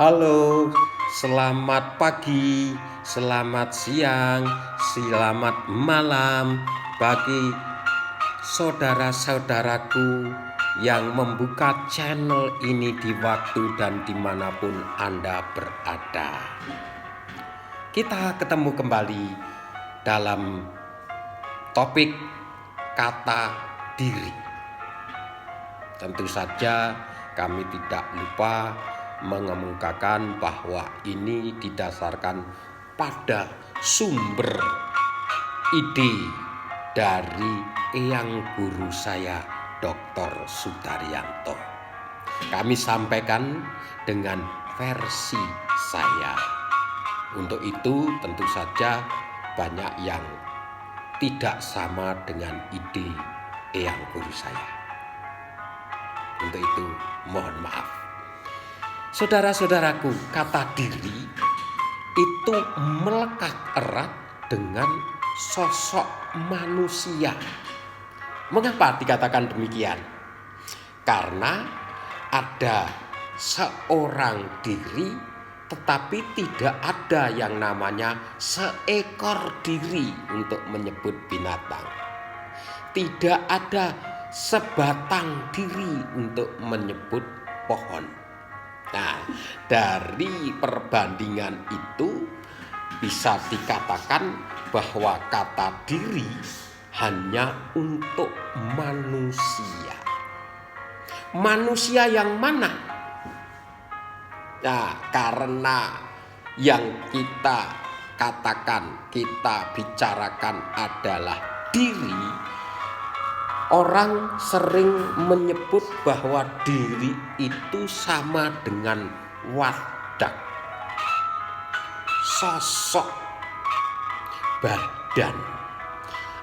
Halo, selamat pagi, selamat siang, selamat malam bagi saudara-saudaraku yang membuka channel ini di waktu dan dimanapun Anda berada. Kita ketemu kembali dalam topik kata diri. Tentu saja kami tidak lupa mengemukakan bahwa ini didasarkan pada sumber ide dari eyang guru saya, Dr. Sudaryanto. Kami sampaikan dengan versi saya. Untuk itu tentu saja banyak yang tidak sama dengan ide eyang guru saya. Untuk itu mohon maaf. Saudara-saudaraku, kata diri itu melekat erat dengan sosok manusia. Mengapa dikatakan demikian? Karena ada seorang diri, tetapi tidak ada yang namanya seekor diri untuk menyebut binatang. Tidak ada sebatang diri untuk menyebut pohon. Nah, dari perbandingan itu bisa dikatakan bahwa kata diri hanya untuk manusia. Manusia yang mana? Nah, karena yang kita katakan, kita bicarakan adalah diri, orang sering menyebut bahwa diri itu sama dengan wadah, sosok, badan.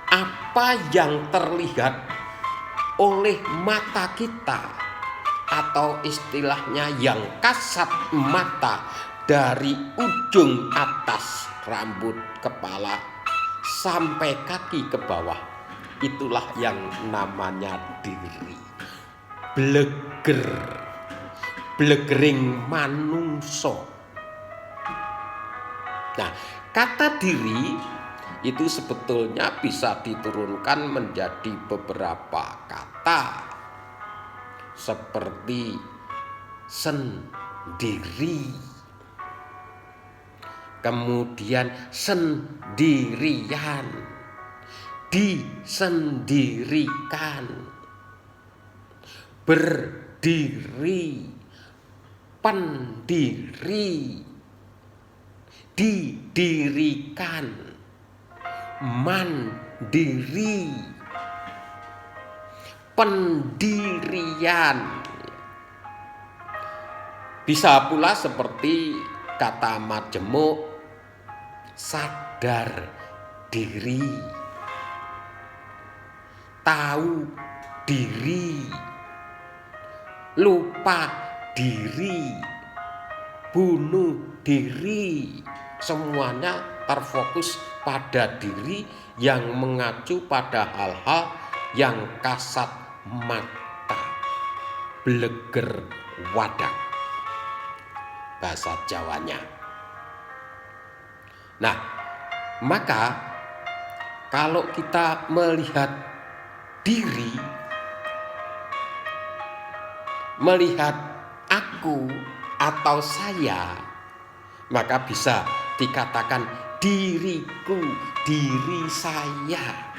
Apa yang terlihat oleh mata kita, atau istilahnya yang kasat mata dari ujung atas rambut kepala sampai kaki ke bawah, itulah yang namanya diri. Blegering manungso. Nah, kata diri itu sebetulnya bisa diturunkan menjadi beberapa kata, seperti sendiri, kemudian sendirian, disendirikan, berdiri, pendiri, didirikan, mandiri, pendirian. Bisa pula seperti kata majemuk, sadar diri, tahu diri, lupa diri, bunuh diri. Semuanya terfokus pada diri yang mengacu pada hal-hal yang kasat mata, bleger wadak, bahasa Jawanya. Nah, maka kalau kita melihat diri, melihat aku atau saya, maka bisa dikatakan diriku, diri saya.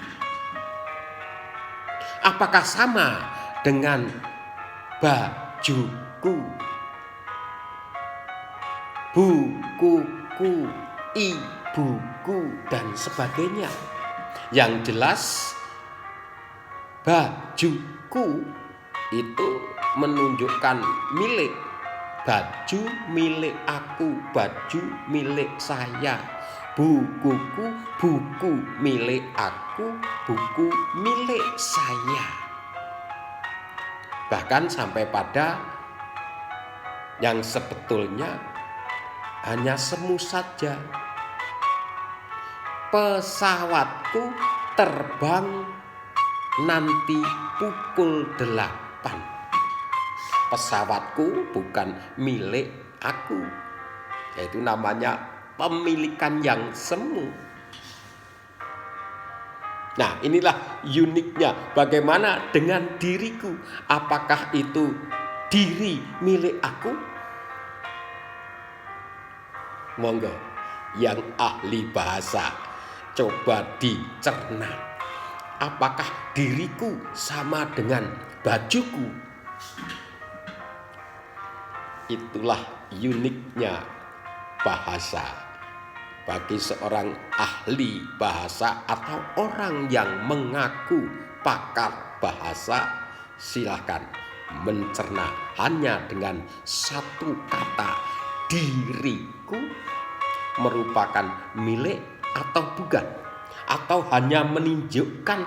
Apakah sama dengan bajuku, bukuku, ibuku, dan sebagainya? Yang jelas bajuku itu menunjukkan milik. Baju milik aku, baju milik saya. Bukuku, buku milik aku, buku milik saya. Bahkan sampai pada yang sebetulnya hanya semu saja. Pesawatku terbang nanti pukul 8. Pesawatku bukan milik aku. Yaitu namanya pemilikan yang semu. Nah, inilah uniknya bagaimana dengan diriku. Apakah itu diri milik aku? Monggo yang ahli bahasa coba dicerna. Apakah diriku sama dengan bajuku? Itulah uniknya bahasa. Bagi seorang ahli bahasa atau orang yang mengaku pakar bahasa, silakan mencerna hanya dengan satu kata, diriku merupakan milik atau bukan, atau hanya menunjukkan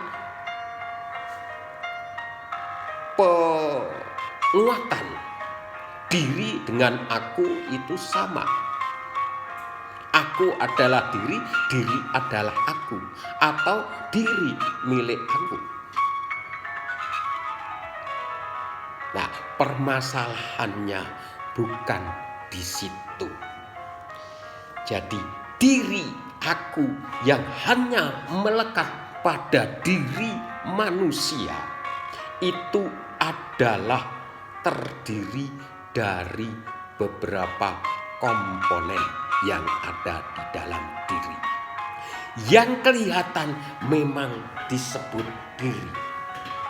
penguatan diri dengan aku itu sama. Aku adalah diri, diri adalah aku, atau diri milik aku. Nah, permasalahannya bukan di situ. Jadi diri aku yang hanya melekat pada diri manusia itu adalah terdiri dari beberapa komponen yang ada di dalam diri. Yang kelihatan memang disebut diri,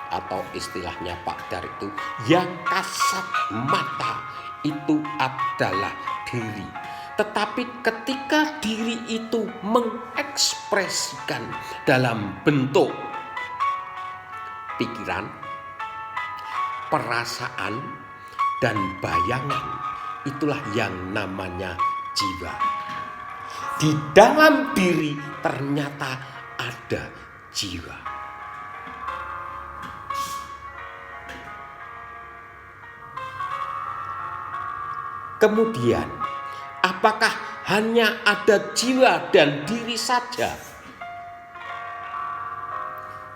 atau istilahnya Pak Dar itu yang kasat mata itu adalah diri. Tetapi ketika diri itu mengekspresikan dalam bentuk pikiran, perasaan, dan bayangan, itulah yang namanya jiwa. Di dalam diri ternyata ada jiwa. Kemudian, apakah hanya ada jiwa dan diri saja?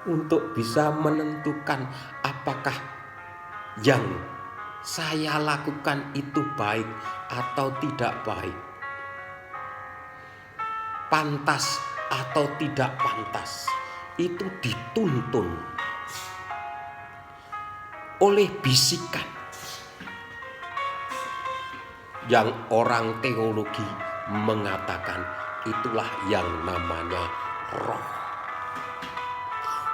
Untuk bisa menentukan apakah yang saya lakukan itu baik atau tidak baik, pantas atau tidak pantas, itu dituntun oleh bisikan yang orang teologi mengatakan itulah yang namanya roh,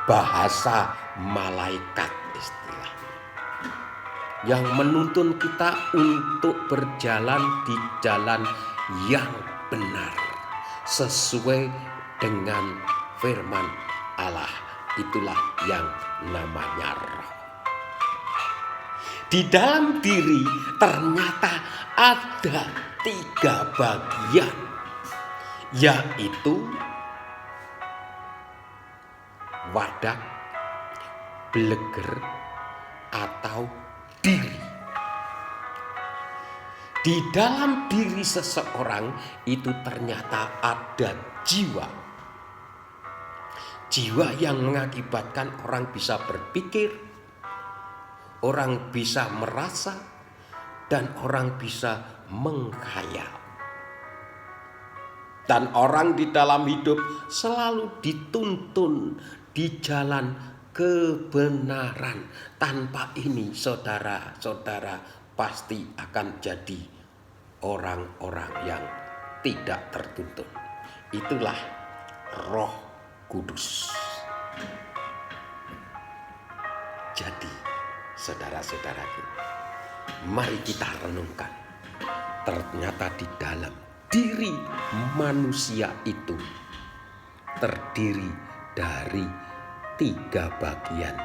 bahasa malaikat istilahnya, yang menuntun kita untuk berjalan di jalan yang benar sesuai dengan firman Allah. Itulah yang namanya roh. Di dalam diri ternyata ada 3 bagian, yaitu wadak, bleger, atau diri. Di dalam diri seseorang itu ternyata ada jiwa. Jiwa yang mengakibatkan orang bisa berpikir, orang bisa merasa, dan orang bisa menghayal. Dan orang di dalam hidup selalu dituntun di jalan kebenaran. Tanpa ini saudara-saudara pasti akan jadi orang-orang yang tidak tertuntun. Itulah Roh Kudus. Jadi saudara-saudaraku, mari kita renungkan. Ternyata di dalam diri manusia itu terdiri dari 3 bagian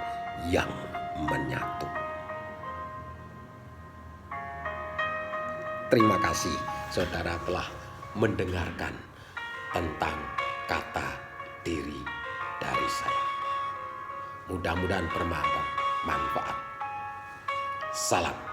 yang menyatu. Terima kasih saudara telah mendengarkan tentang kata diri dari saya. Mudah-mudahan bermanfaat. Salam.